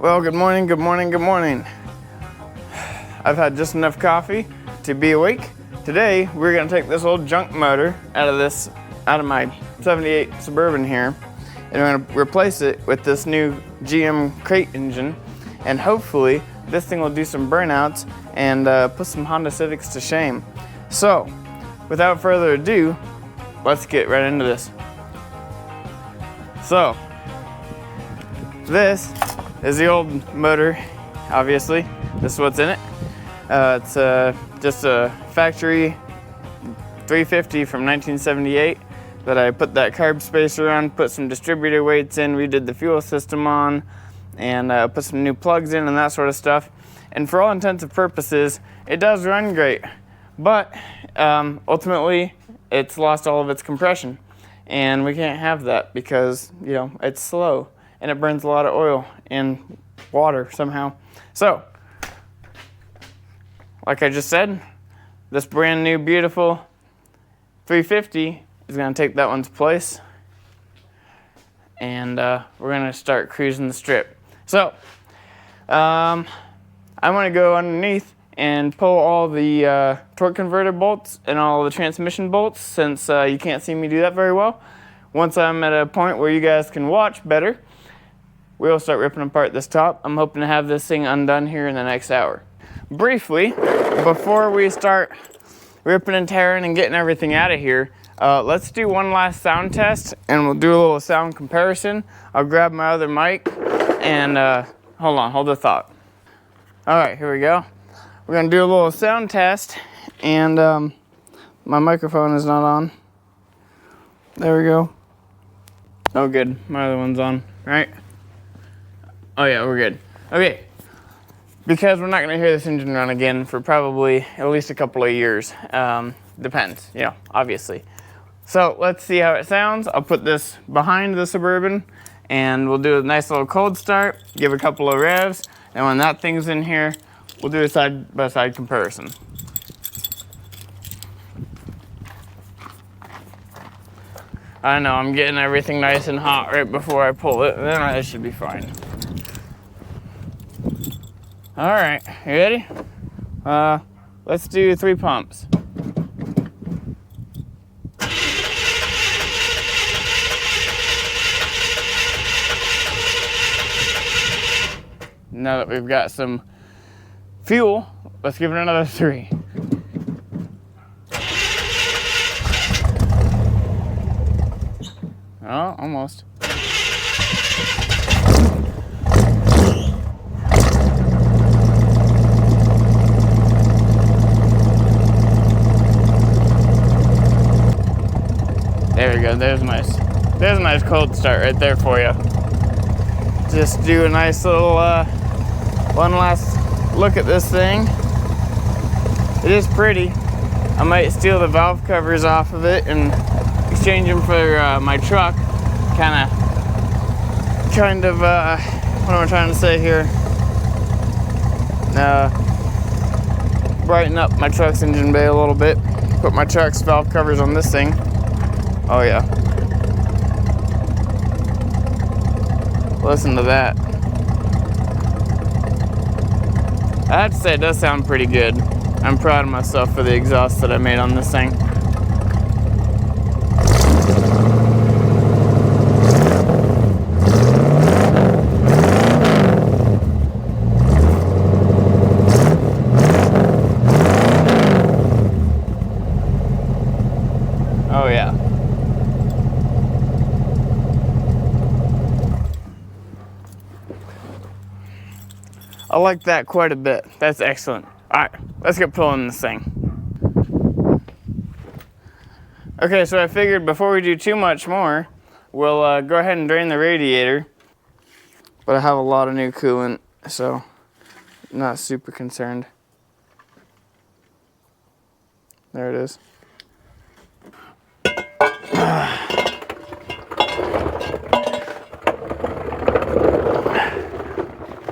Well, good morning, good morning, good morning. I've had just enough coffee to be awake. Today, we're gonna take this old junk motor out of my 78 Suburban here, and we're gonna replace it with this new GM crate engine, and hopefully this thing will do some burnouts and put some Honda Civics to shame. So, without further ado, let's get right into this. So, this is the old motor, obviously. This is what's in it. It's just a factory 350 from 1978 that I put that carb spacer on, put some distributor weights in, redid the fuel system on, and put some new plugs in and that sort of stuff. And for all intents and purposes, it does run great. But ultimately, it's lost all of its compression. And we can't have that because, you know, it's slow and it burns a lot of oil and water somehow. So, like I just said, this brand new beautiful 350 is going to take that one's place. And we're going to start cruising the strip. So, I'm going to go underneath and pull all the torque converter bolts and all the transmission bolts, since you can't see me do that very well. Once I'm at a point where you guys can watch better, we'll start ripping apart this top. I'm hoping to have this thing undone here in the next hour. Briefly, before we start ripping and tearing and getting everything out of here, let's do one last sound test and we'll do a little sound comparison. I'll grab my other mic and hold the thought. All right, here we go. We're gonna do a little sound test, and my microphone is not on. There we go. Oh good, my other one's on, right? Oh yeah, we're good. Okay, because we're not gonna hear this engine run again for probably at least a couple of years. Depends, you know, obviously. So let's see how it sounds. I'll put this behind the Suburban and we'll do a nice little cold start, give a couple of revs, and when that thing's in here, we'll do a side-by-side comparison. I know, I'm getting everything nice and hot right before I pull it, and then I should be fine. All right, you ready? Let's do 3 pumps. Now that we've got some fuel, let's give it another 3. Oh, almost. There we go, there's a nice cold start right there for you. Just do a nice little one last look at this thing. It is pretty. I might steal the valve covers off of it and exchange them for my truck. Kind of, what am I trying to say here? Brighten up my truck's engine bay a little bit. Put my truck's valve covers on this thing. Oh yeah. Listen to that. I have to say, it does sound pretty good. I'm proud of myself for the exhaust that I made on this thing. Oh yeah. I like that quite a bit. That's excellent. All right, let's get pulling this thing. Okay, so I figured before we do too much more, we'll go ahead and drain the radiator. But I have a lot of new coolant, so I'm not super concerned. There it is.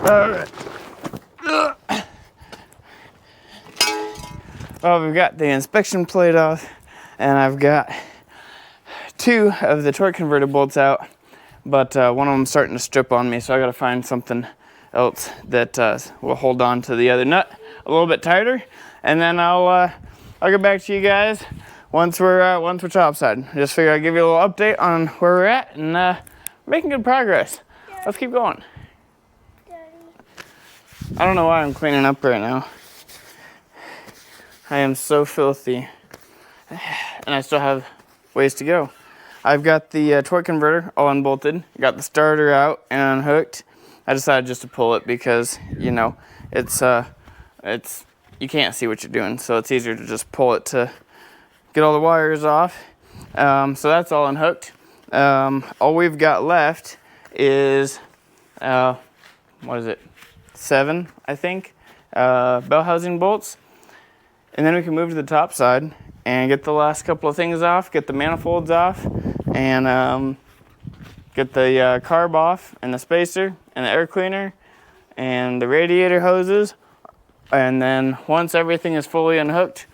All right. Well, we've got the inspection plate off, and I've got 2 of the torque converter bolts out, but one of them's starting to strip on me, so I gotta find something else that will hold on to the other nut a little bit tighter, and then I'll get back to you guys once we're topside. Just figure I'd give you a little update on where we're at, and making good progress. Let's keep going. I don't know why I'm cleaning up right now. I am so filthy, and I still have ways to go. I've got the torque converter all unbolted, got the starter out and unhooked. I decided just to pull it because, you know, it's you can't see what you're doing, so it's easier to just pull it to get all the wires off. So that's all unhooked. All we've got left is, what is it, 7, I think, bell housing bolts. And then we can move to the top side and get the last couple of things off, get the manifolds off, and get the carb off, and the spacer, and the air cleaner, and the radiator hoses. And then once everything is fully unhooked,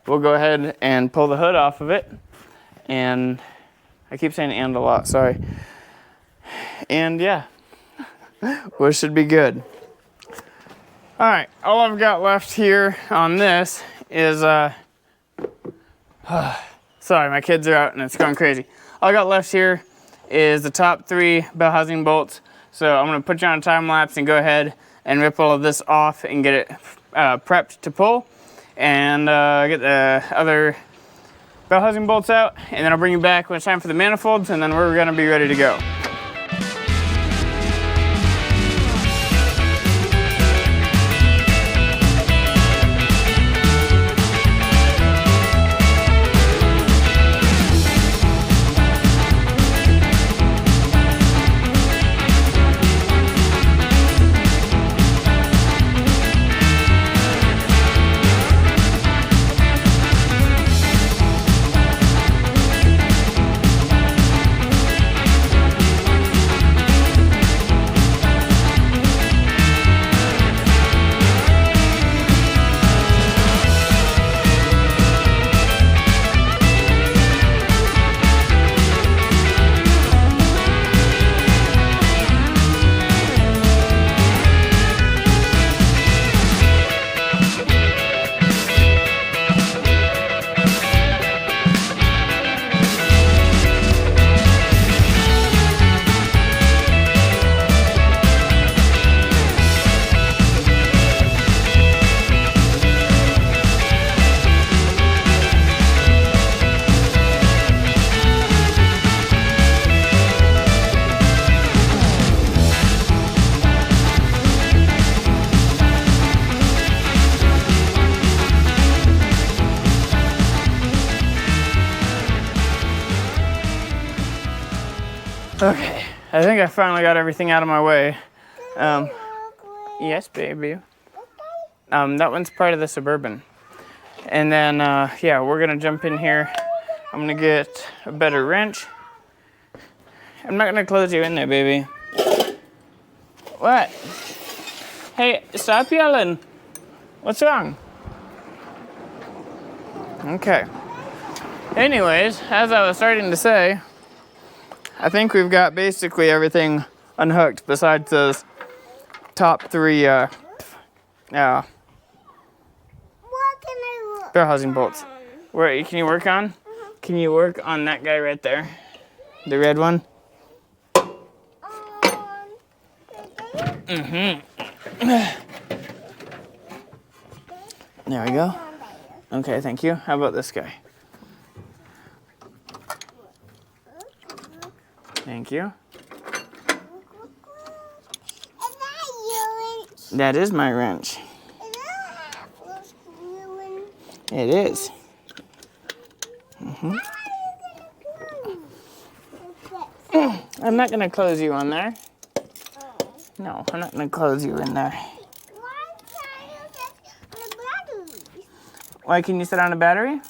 we'll go ahead and pull the hood off of it. And I keep saying and a lot, sorry. And yeah, we should be good. All right, all I've got left here on this is, sorry, my kids are out and it's going crazy. All I got left here is the top 3 bell housing bolts. So I'm gonna put you on a time lapse and go ahead and rip all of this off and get it prepped to pull, and get the other bell housing bolts out, and then I'll bring you back when it's time for the manifolds, and then we're gonna be ready to go. Okay, I think I finally got everything out of my way. Yes, baby. That one's part of the Suburban. And then, yeah, we're gonna jump in here. I'm gonna get a better wrench. I'm not gonna close you in there, baby. What? Hey, stop yelling. What's wrong? Okay. Anyways, as I was starting to say, I think we've got basically everything unhooked besides those top 3 bell housing bolts. Where can you work on? Can you work on that guy right there? The red one? There we go. Okay, thank you. How about this guy? Thank you. Is that your wrench? That is my wrench. Is that screwing? It is. I'm not going to close you on there. No, I'm not going to close you in there. Why can't you sit on the battery? Why can you sit on a battery?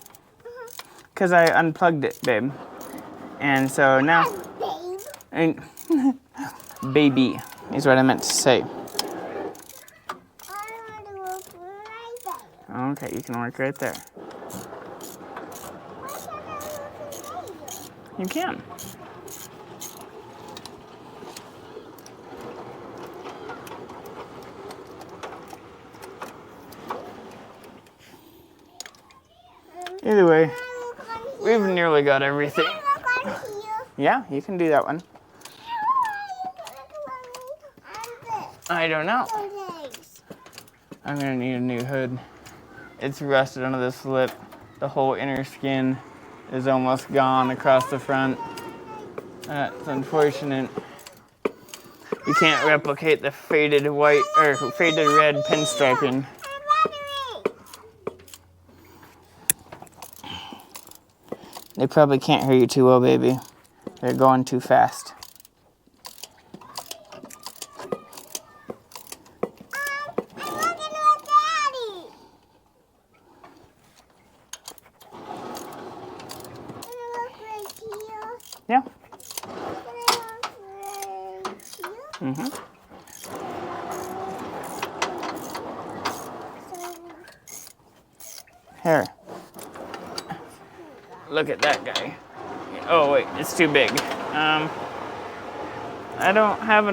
Because I unplugged it, babe. And so now... Babe. Baby is what I meant to say. I want to work right there. Okay, you can work right there. Why can't I work right there? You can. Either way, Can I look on here? we've nearly got everything. Can I look on here? Yeah, you can do that one. I don't know. I'm gonna need a new hood. It's rusted under this lip. The whole inner skin is almost gone across the front. That's unfortunate. You can't replicate the faded white or faded red pinstriping. They probably can't hear you too well, baby. They're going too fast. I'm looking at Daddy. Can I look right here? Yeah. Can I look right here? Mm-hmm. Here. Look at that guy. Oh wait, it's too big. I don't have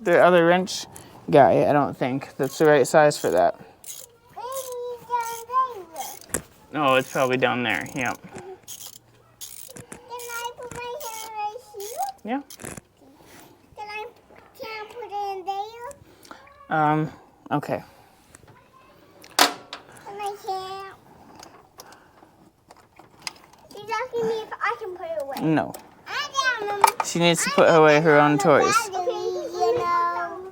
the other wrench guy, I don't think. That's the right size for that. Maybe down there. Oh, it's probably down there, yep. Can I put my hand right here? Yeah. Can I put it in there? Okay. And I can't. She's asking me if I can put it away. No. I don't know. She needs to put away her own toys. Okay, you know.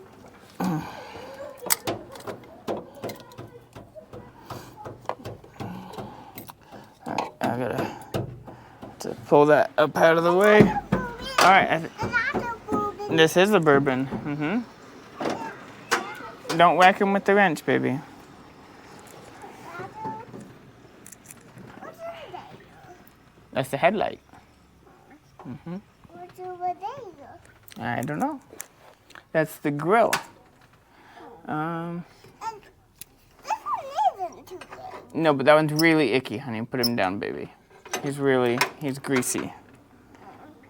Alright, I gotta to pull that up out of the way. Alright, this is a bourbon. Mm-hmm. Don't whack him with the wrench, baby. That's the headlight. Mm-hmm. What's over there? I don't know. That's the grill. And this one isn't too good. No, but that one's really icky, honey. Put him down, baby. He's greasy.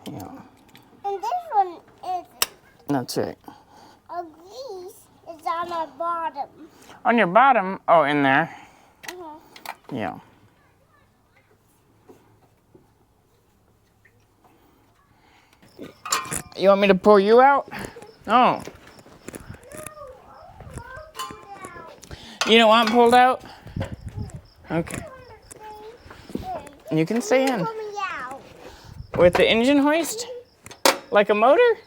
Yeah, And this one isn't. that's right. A grease is on the bottom. On your bottom, oh, in there. Uh-huh. Yeah. You want me to pull you out? Oh. You don't want pulled out? Okay. You can stay in. Pull me out. With the engine hoist? Like a motor?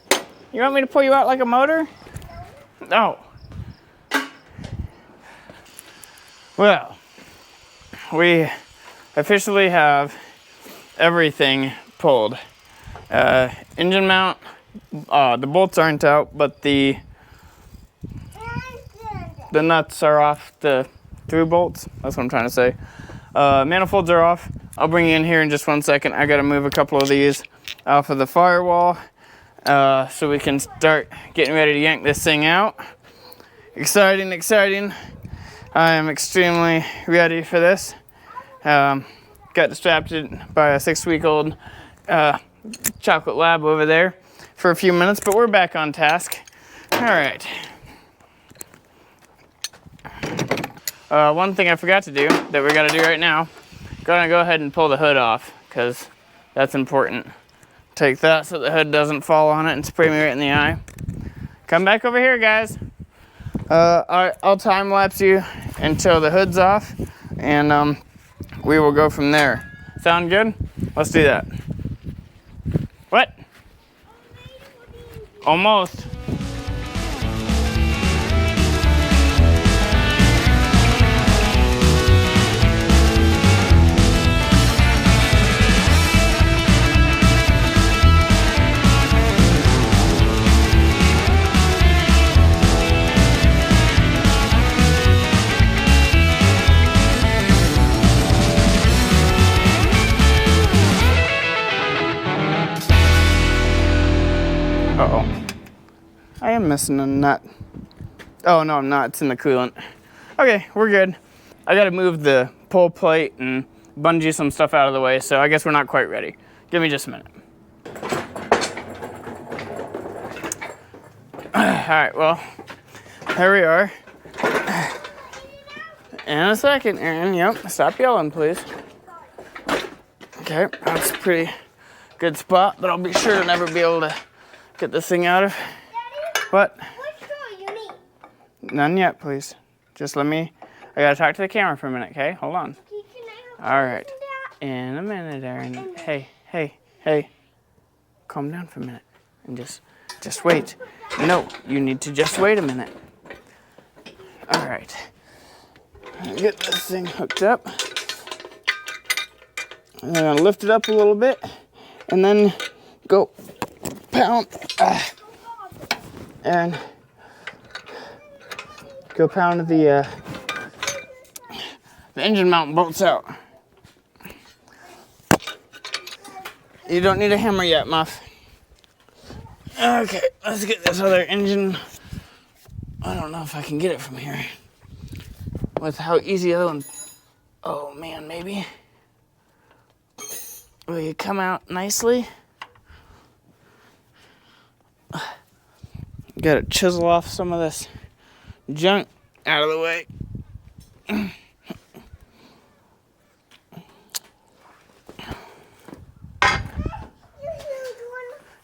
You want me to pull you out like a motor? No. Well, we officially have everything pulled. Engine mount, the bolts aren't out, but the nuts are off, the through bolts. That's what I'm trying to say. Manifolds are off. I'll bring you in here in just 1 second. I gotta move a couple of these off of the firewall so we can start getting ready to yank this thing out. Exciting, exciting. I am extremely ready for this. Got distracted by a 6-week-old chocolate lab over there for a few minutes, but we're back on task. All right. One thing I forgot to do that we got to do right now, gonna go ahead and pull the hood off because that's important. Take that so the hood doesn't fall on it and spray me right in the eye. Come back over here, guys. I'll time lapse you until the hood's off, and we will go from there. Sound good? Let's do that. What? Almost. Uh-oh. I am missing a nut. Oh, no, I'm not. It's in the coolant. Okay, we're good. I gotta move the pull plate and bungee some stuff out of the way, so I guess we're not quite ready. Give me just a minute. All right, well, here we are. In a second, Aaron. Yep, stop yelling, please. Okay, that's a pretty good spot, but I'll be sure to never be able to get this thing out of. Daddy, What? what straw you need? None yet, please. Just let me, I gotta talk to the camera for a minute, okay? Hold on. Okay, can I have All right. that? In a minute, Aaron. Hey. Calm down for a minute and just wait. No, you need to just wait a minute. All right. Get this thing hooked up. And then I'm gonna lift it up a little bit and then go pound and go pound the engine mount bolts out. You don't need a hammer yet, Muff. Okay, let's get this other engine. I don't know if I can get it from here. With how easy the other one. Oh man, maybe. Will you come out nicely? Gotta chisel off some of this junk out of the way.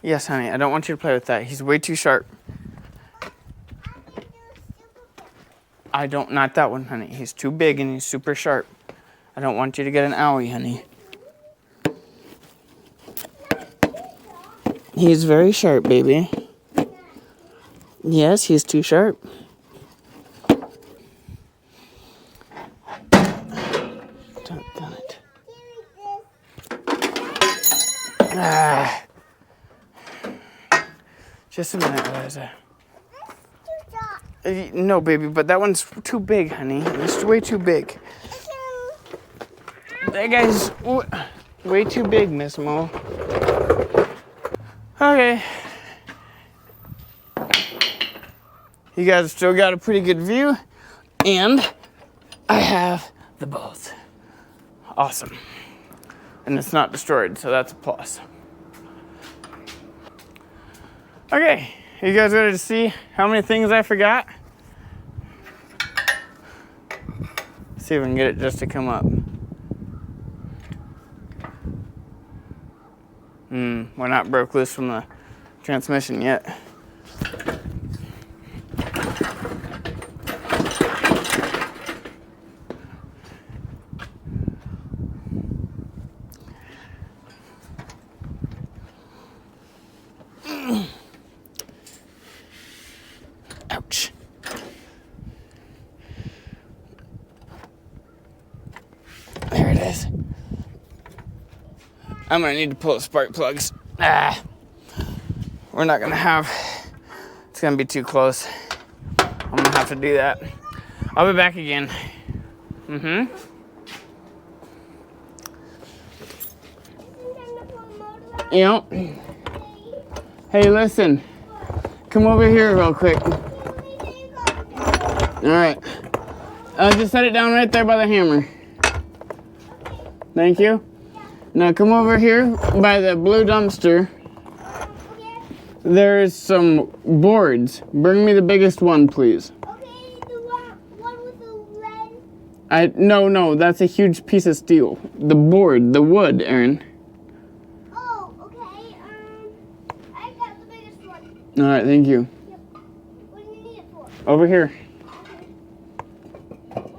Yes, honey, I don't want you to play with that. He's way too sharp. Not that one, honey. He's too big and he's super sharp. I don't want you to get an owie, honey. He's very sharp, baby. Yes, he's too sharp. Doggone it. Ah. Just a minute, Eliza. No, baby, but that one's too big, honey. It's way too big. That guy's way too big, Miss Mo. Okay. You guys still got a pretty good view, and I have the bolt. Awesome. And it's not destroyed, so that's a plus. Okay, you guys ready to see how many things I forgot? See if we can get it just to come up. We're not broke loose from the transmission yet. Ouch. There it is. I'm gonna need to pull the spark plugs. We're not gonna have, it's gonna be too close. I'm gonna have to do that. I'll be back again. Yep. Hey, listen. Come over here real quick. Alright. Just set it down right there by the hammer. Thank you. Now come over here by the blue dumpster. There's some boards. Bring me the biggest one, please. Okay, the one with the red. No, that's a huge piece of steel. The board, the wood, Aaron. Oh, okay. I got the biggest one. All right, thank you. Yep. What do you need it for? Over here. Okay. Let me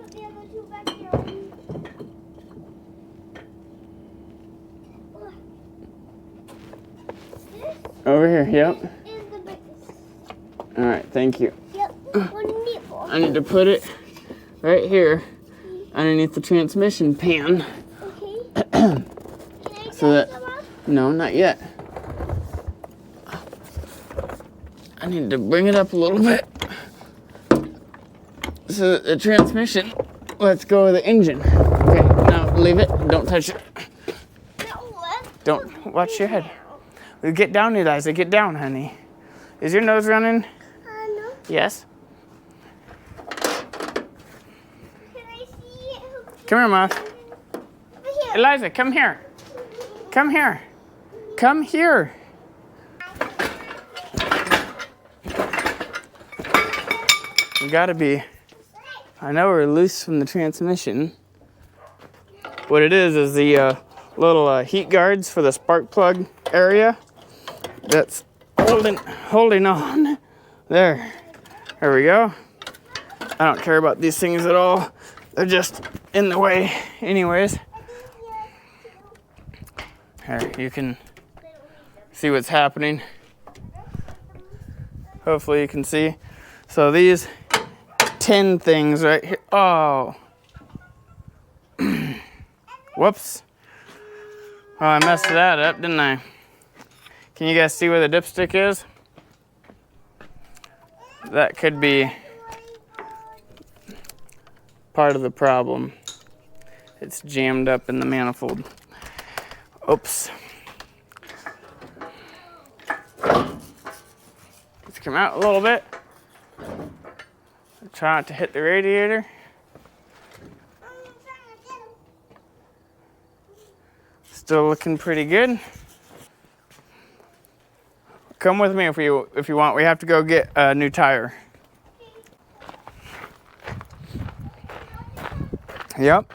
put the other two back here. Over here, yep. Is the biggest. All right, thank you. Yep. What do you need it for? I need to put it right here underneath the transmission pan. Okay. Can I So that, some off? no, not yet. I need to bring it up a little bit so that the transmission lets go of the engine. Okay, now leave it. Don't touch it. No, let's Don't watch your head. Get down, Eliza. Get down, honey. Is your nose running? no. Yes. Can I see it? Come here, Muff. Over here. Eliza, come here. Come here. Come here. We gotta be. I know we're loose from the transmission. What it is the little heat guards for the spark plug area. That's holding on. There we go. I don't care about these things at all. They're just in the way anyways. Here, you can see what's happening. Hopefully you can see. So these 10 things right here. Oh. Whoops. Oh, I messed that up, didn't I? Can you guys see where the dipstick is? That could be part of the problem. It's jammed up in the manifold. Oops. Let's come out a little bit. Try not to hit the radiator. Still looking pretty good. Come with me if you want. We have to go get a new tire. Yep.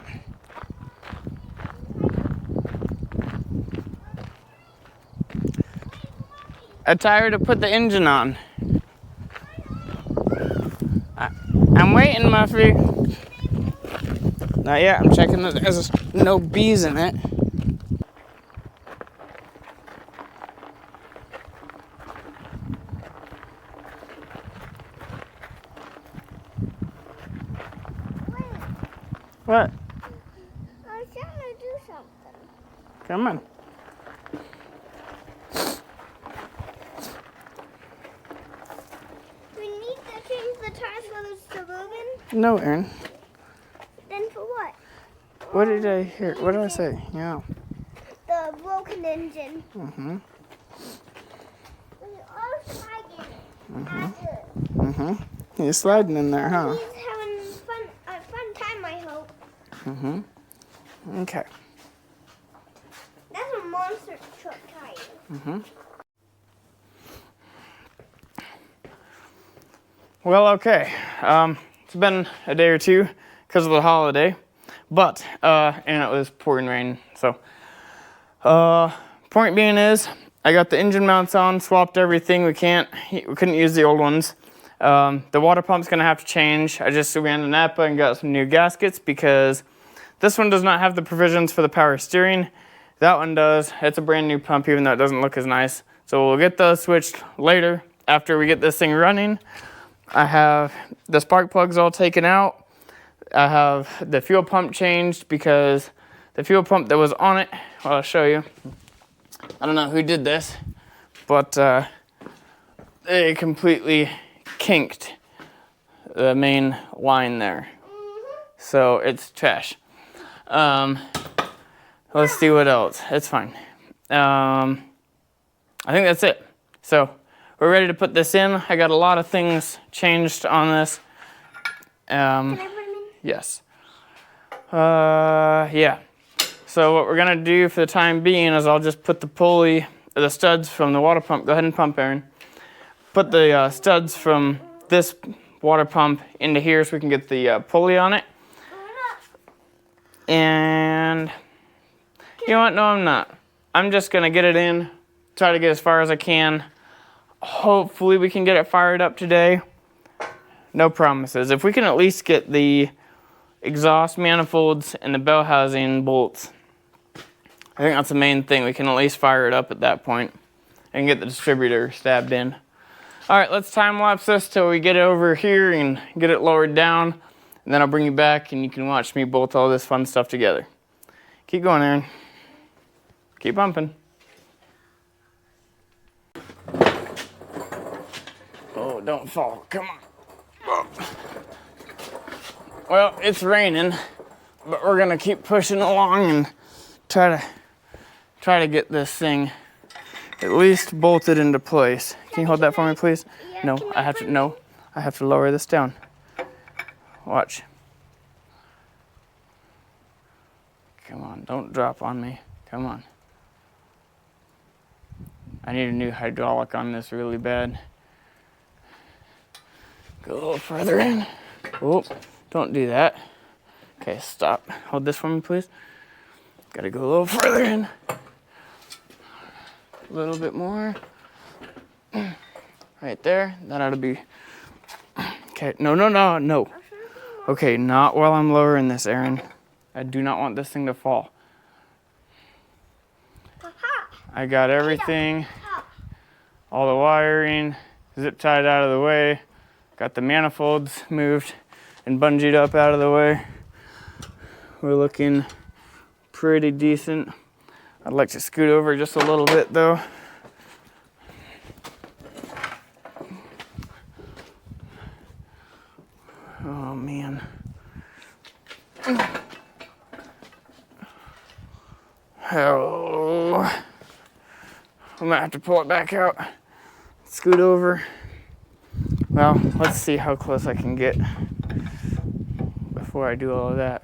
A tire to put the engine on. I'm waiting, Muffy. Not yet. I'm checking that there's no bees in it. What? I was trying to do something. Come on. We need to change the tires for the Suburban. No, Aaron. Then for what? What did I hear? What did I say? Yeah. The broken engine. Mm-hmm. We all slide in. Mm-hmm. You're sliding in there, huh? He's having a fun time, I hope. Mm-hmm. Okay. That's a monster truck tire. Mm-hmm. Well, okay. It's been a day or two because of the holiday, but and it was pouring rain. So, point being is, I got the engine mounts on, swapped everything. We couldn't use the old ones. The water pump's gonna have to change. I just ran to Napa and got some new gaskets because this one does not have the provisions for the power steering. That one does. It's a brand new pump, even though it doesn't look as nice. So we'll get those switched later after we get this thing running. I have the spark plugs all taken out. I have the fuel pump changed because the fuel pump that was on it, well, I'll show you. I don't know who did this, but it completely kinked the main line there. So it's trash. Let's see what else. It's fine. I think that's it. So we're ready to put this in. I got a lot of things changed on this. Can I put them in? Yes. Yeah. So what we're gonna do for the time being is I'll just put the pulley, the studs from the water pump. Go ahead and pump, Aaron. Put the studs from this water pump into here so we can get the pulley on it. And you know what? No, I'm not. I'm just gonna get it in, try to get as far as I can. Hopefully we can get it fired up today. No promises. If we can at least get the exhaust manifolds and the bell housing bolts, I think that's the main thing. We can at least fire it up at that point and get the distributor stabbed in. All right, let's time lapse this till we get it over here and get it lowered down. And then I'll bring you back and you can watch me bolt all this fun stuff together. Keep going, Aaron. Keep bumping. Oh, don't fall. Come on. Whoa. Well, it's raining, but we're gonna keep pushing along and try to get this thing at least bolted into place. Can you hold that for me, please? Yeah, No, I have to. No, I have to lower this down. Watch. Come on, don't drop on me. Come on. I need a new hydraulic on this really bad. Go a little further in. Oh, don't do that. Okay, stop. Hold this for me, please. Gotta go a little further in. A little bit more. Right there. That ought to be. Okay. No. Okay, not while I'm lowering this, Aaron. I do not want this thing to fall. I got everything. All the wiring zip tied out of the way. Got the manifolds moved and bungeed up out of the way. We're looking pretty decent. I'd like to scoot over just a little bit though. Oh man. Oh. I might have to pull it back out. Scoot over. Well, let's see how close I can get before I do all of that.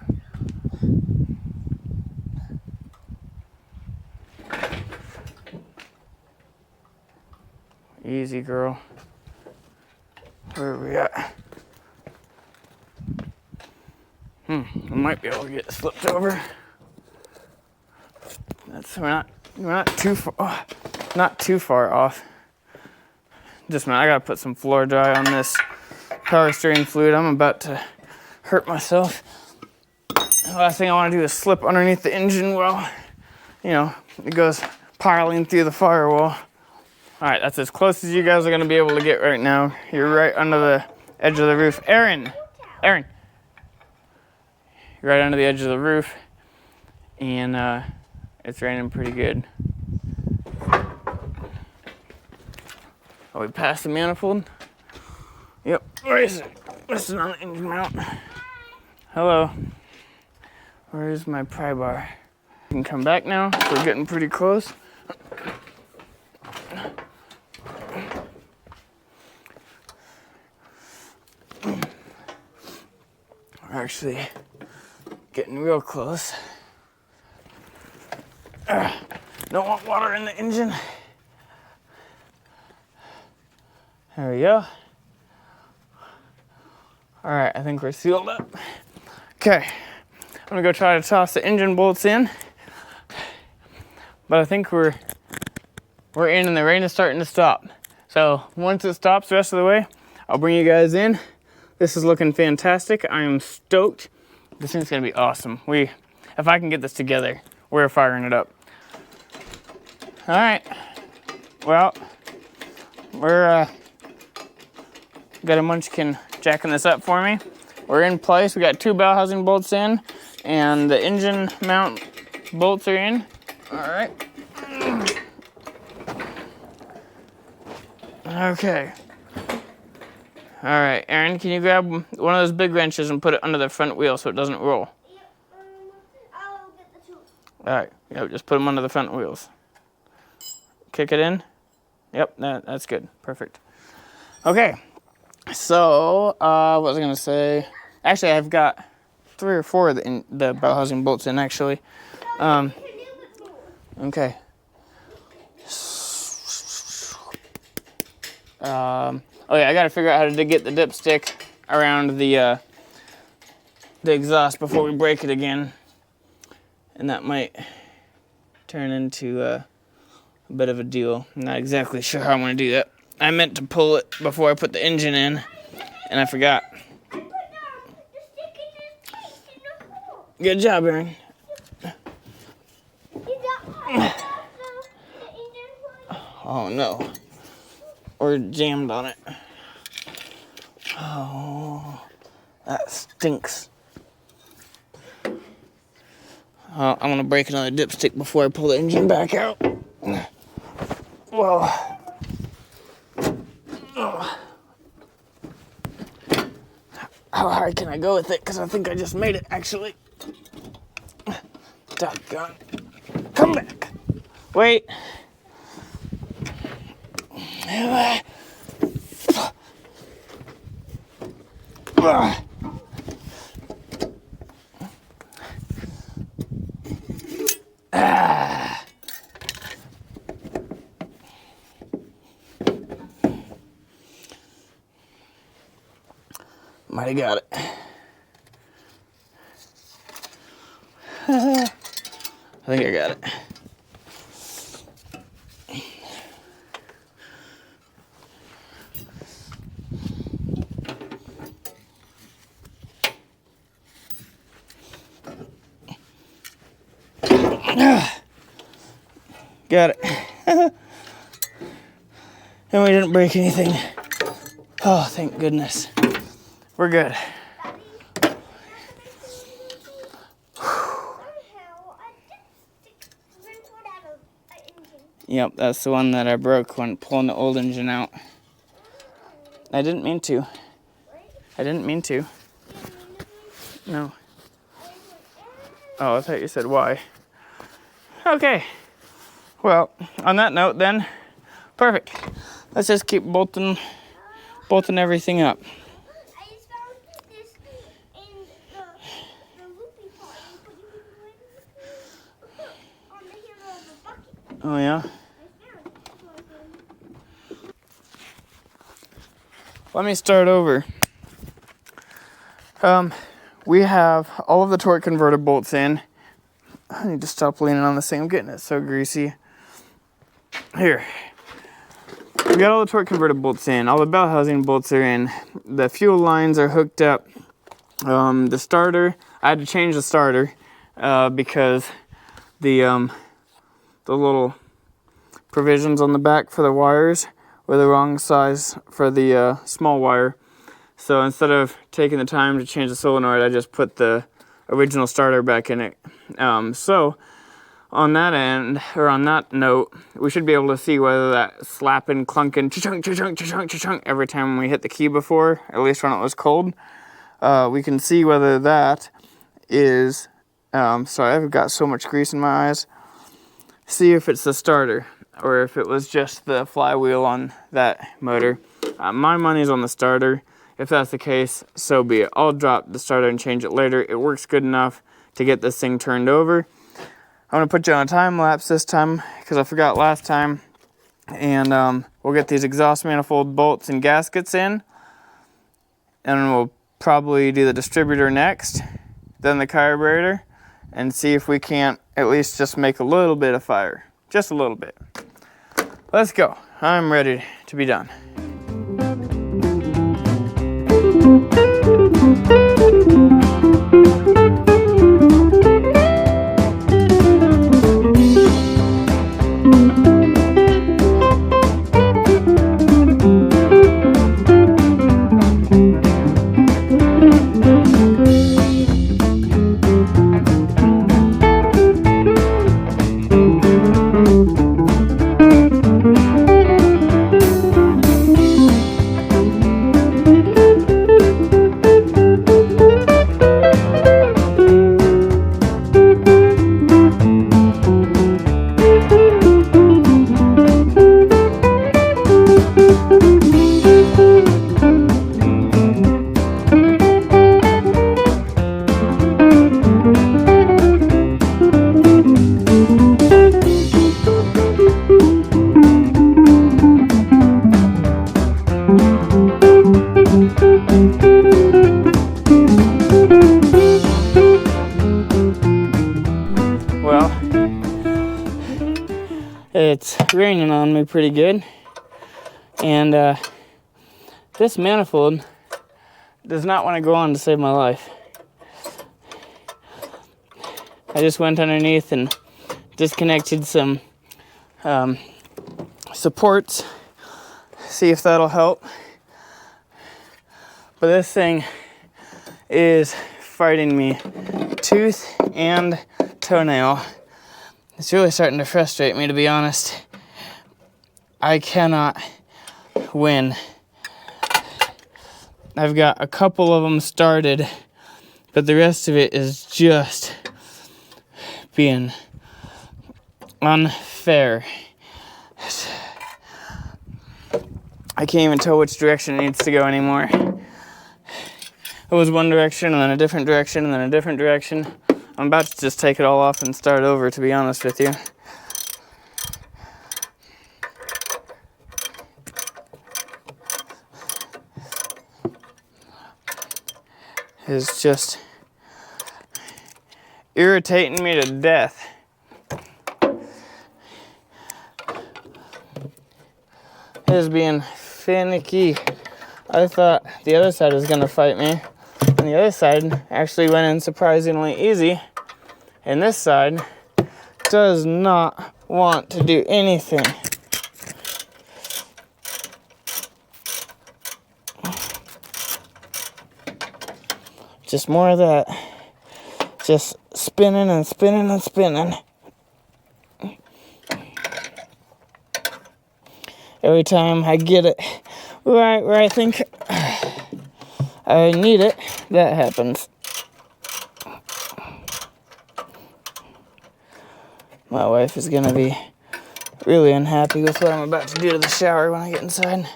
Easy, girl. Where are we at? I might be able to get slipped over. We're not too far. Not too far off. Just a minute, I gotta put some floor dry on this power steering fluid. I'm about to hurt myself. The last thing I want to do is slip underneath the engine while, it goes piling through the firewall. All right, that's as close as you guys are gonna be able to get right now. You're right under the edge of the roof. Aaron, you're right under the edge of the roof, and it's raining pretty good. Are we past the manifold? Yep. Where is it? This is on the engine mount. Hello. Where is my pry bar? You can come back now. We're getting pretty close. We're actually getting real close. Don't want water in the engine. There we go. All right, I think we're sealed up. Okay, I'm gonna go try to toss the engine bolts in. But I think we're in and the rain is starting to stop. So once it stops the rest of the way, I'll bring you guys in. This is looking fantastic. I am stoked. This thing's gonna be awesome. If I can get this together, we're firing it up. All right, well, we're got a munchkin jacking this up for me. We're in place. We got 2 bell housing bolts in, and the engine mount bolts are in. All right. Okay. All right, Aaron, can you grab one of those big wrenches and put it under the front wheel so it doesn't roll? Yep. I'll get the 2. All right. Yep. Just put them under the front wheels. Kick it in. Yep. That's good. Perfect. Okay. So, what was I gonna say? Actually, I've got 3 or 4 of the bell housing bolts in, actually. Okay. Oh yeah, I gotta figure out how to get the dipstick around the exhaust before we break it again. And that might turn into a bit of a deal. I'm not exactly sure how I'm gonna do that. I meant to pull it before I put the engine in, and I forgot. I put the stick in the hole. Good job, Aaron. Oh no. We're jammed on it. Oh, that stinks. I'm gonna break another dipstick before I pull the engine back out. Whoa. How high can I go with it? Because I think I just made it, actually. Doggone. Come back. Wait. Might have got it. I think I got it. Got it. And we didn't break anything. Oh, thank goodness. We're good. Yep, that's the one that I broke when pulling the old engine out. I didn't mean to. I didn't mean to. No. Oh, I thought you said why. Okay. Well, on that note then, perfect. Let's just keep bolting everything up. I just found this in the loopy part and put it on the handle of the bucket. Oh yeah? Let me start over. We have all of the torque converter bolts in. I need to stop leaning on this thing. I'm getting it so greasy. Here. We got all the torque converter bolts in. All the bell housing bolts are in. The fuel lines are hooked up. The starter, I had to change the starter because the little provisions on the back for the wires were the wrong size for the small wire. So instead of taking the time to change the solenoid, I just put the original starter back in it. So on that end, or on that note, we should be able to see whether that slapping, clunking, cha-chunk, cha-chunk, cha-chunk, cha-chunk every time we hit the key before, at least when it was cold. We can see whether that is, sorry, I've got so much grease in my eyes. See if it's the starter, or if it was just the flywheel on that motor. My money's on the starter. If that's the case, so be it. I'll drop the starter and change it later. It works good enough to get this thing turned over. I'm gonna put you on a time lapse this time because I forgot last time. And we'll get these exhaust manifold bolts and gaskets in. And we'll probably do the distributor next, then the carburetor, and see if we can't at least just make a little bit of fire. Just a little bit. Let's go. I'm ready to be done. Well, it's raining on me pretty good, and this manifold does not want to go on to save my life. I just went underneath and disconnected some supports, see if that'll help. But this thing is fighting me tooth and toenail. It's really starting to frustrate me, to be honest. I cannot win. I've got a couple of them started, but the rest of it is just being unfair. I can't even tell which direction it needs to go anymore. It was one direction, and then a different direction, and then a different direction. I'm about to just take it all off and start over, to be honest with you. It's just irritating me to death. is being finicky. I thought the other side was gonna fight me, and the other side actually went in surprisingly easy. And this side does not want to do anything. Just more of that. Just spinning and spinning and spinning. Every time I get it right where I think I need it, that happens. My wife is gonna be really unhappy with what I'm about to do to the shower when I get inside.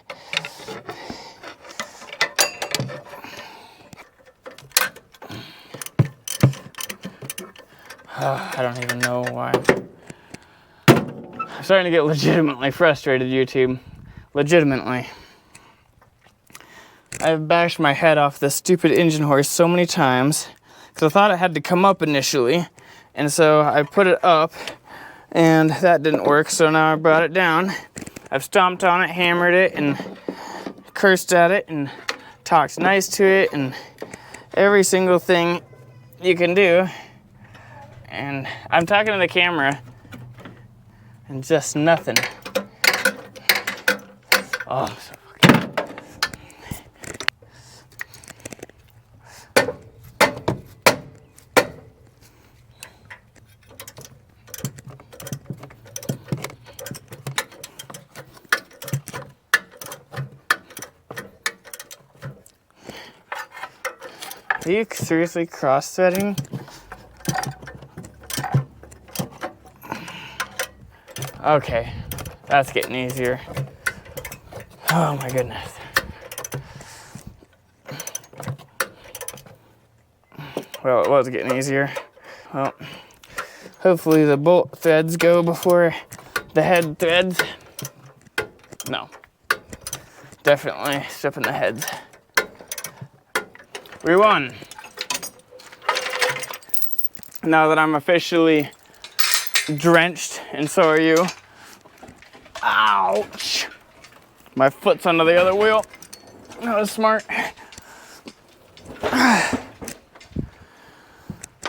I don't even know why. I'm starting to get legitimately frustrated, YouTube. Legitimately. I've bashed my head off this stupid engine horse so many times because I thought it had to come up initially, and so I put it up and that didn't work, so now I brought it down. I've stomped on it, hammered it, and cursed at it, and talked nice to it, and every single thing you can do. And I'm talking to the camera, and just nothing. Oh, I'm so fucking... Are you seriously cross-threading? Okay, that's getting easier. Oh my goodness. Well, it was getting easier. Well, hopefully the bolt threads go before the head threads. No. Definitely stripping the heads. We won. Now that I'm officially drenched, and so are you. Ouch! My foot's under the other wheel. That was smart.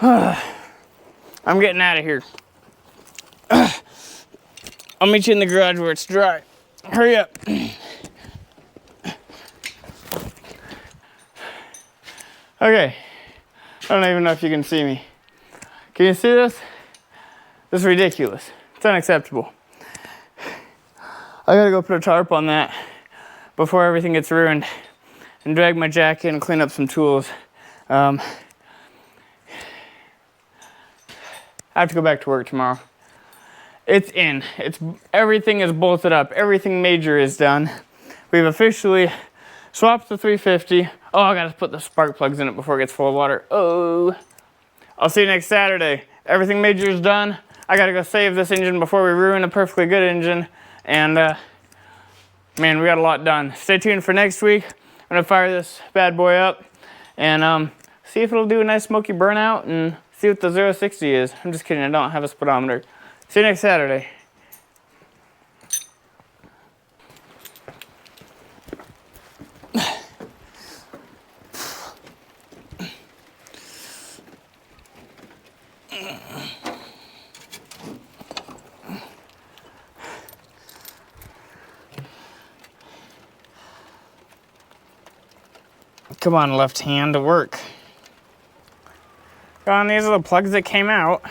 I'm getting out of here. I'll meet you in the garage where it's dry. Hurry up. Okay. I don't even know if you can see me. Can you see this? This is ridiculous. It's unacceptable. I gotta go put a tarp on that before everything gets ruined and drag my jacket and clean up some tools. I have to go back to work tomorrow. It's in. Everything is bolted up. Everything major is done. We've officially swapped the 350. Oh, I gotta put the spark plugs in it before it gets full of water. Oh. I'll see you next Saturday. Everything major is done. I gotta go save this engine before we ruin a perfectly good engine. And, man, we got a lot done. Stay tuned for next week. I'm gonna fire this bad boy up and see if it'll do a nice smoky burnout and see what the 060 is. I'm just kidding, I don't have a speedometer. See you next Saturday. Come on, left hand, to work. Come on, these are the plugs that came out.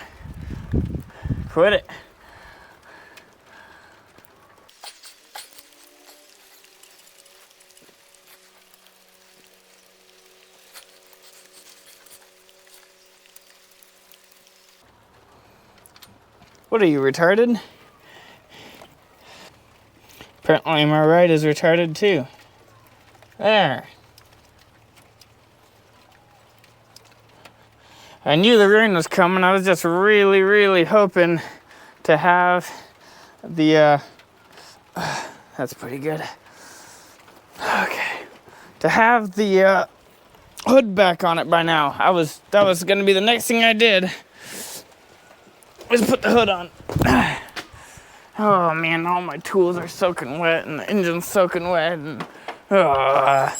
Quit it. What are you, retarded? Apparently my right is retarded too. There. I knew the rain was coming. I was just really, really hoping to have the, that's pretty good. Okay. To have the, hood back on it by now. That was gonna be the next thing I did. Was put the hood on. Oh man, all my tools are soaking wet and the engine's soaking wet and oh,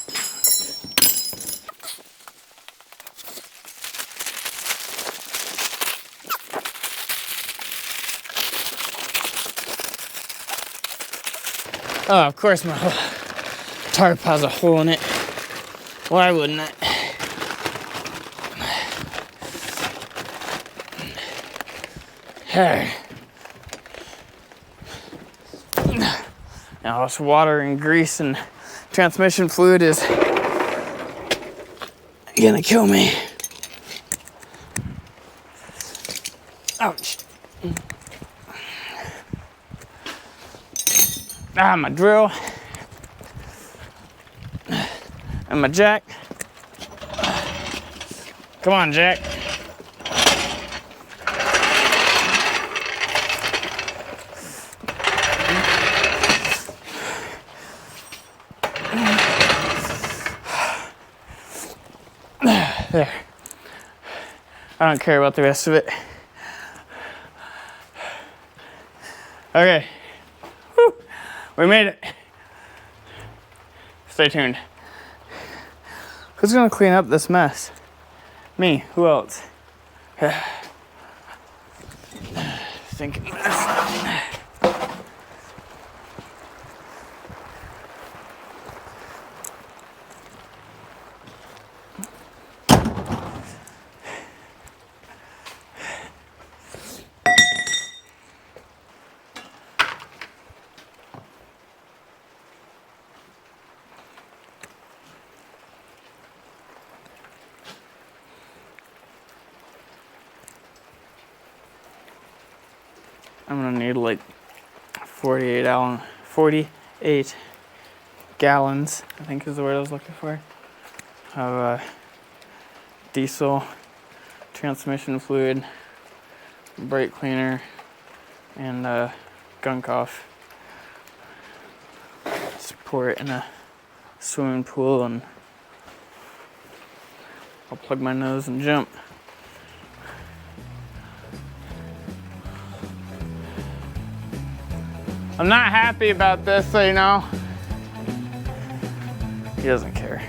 of course my whole tarp has a hole in it. Why wouldn't it? Hey. Now this water and grease and transmission fluid is gonna kill me. Ouch. Ah, my drill. And my jack. Come on, Jack. There. I don't care about the rest of it. Okay. Whew. We made it. Stay tuned. Who's gonna clean up this mess? Me. Who else? Thinking this. I'm gonna need like 48 gallons, I think is the word I was looking for, of diesel, transmission fluid, brake cleaner, and gunk off. Just pour it in a swimming pool and I'll plug my nose and jump. I'm not happy about this, so you know. He doesn't care.